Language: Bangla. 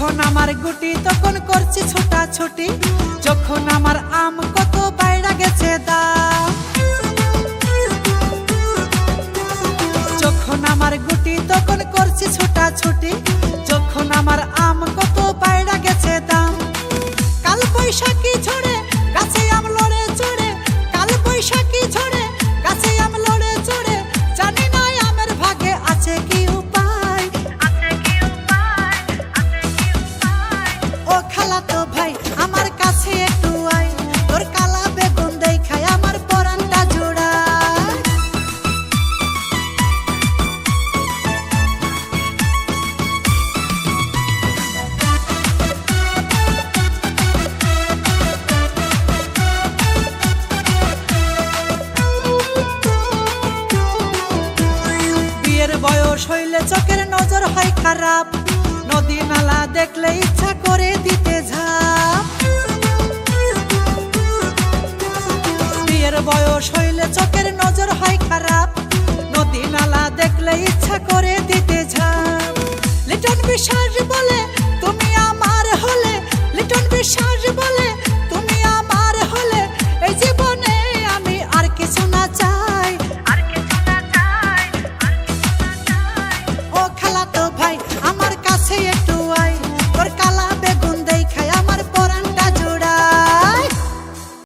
যখন আমার গুটি তখন করছি ছোটাছুটি, যখন আমার আম কত বাইরা গেছে দাম। যখন আমার গুটি তখন করছি ছোটাছুটি, যখন আমার আম কত বাইরা গেছে দাম। কাল বৈশাখী ঝড়ে গাছে আম লড়ে চড়ে, কাল বৈশাখী ঝড়ে গাছে আম লড়ে চড়ে, জানি না আমের ভাগে আছে কি উপায়। ও খালাতো ভাই আমার কাছে একটু আয়, তোর কালা বেগুন দেখাই আমার পরানটা জোড়ায়। বিয়ের বয়স হইলে চোখের নজর হয় খারাপ, নদী নালা দেখলে ইচ্ছা করে দিতে ঝাঁপ। বিয়ের বয়স হইলে চোখের নজর হয় খারাপ, নদী নালা দেখলে ইচ্ছা করে দিতে ঝাঁপ। লিটন বিশ্বাস বলে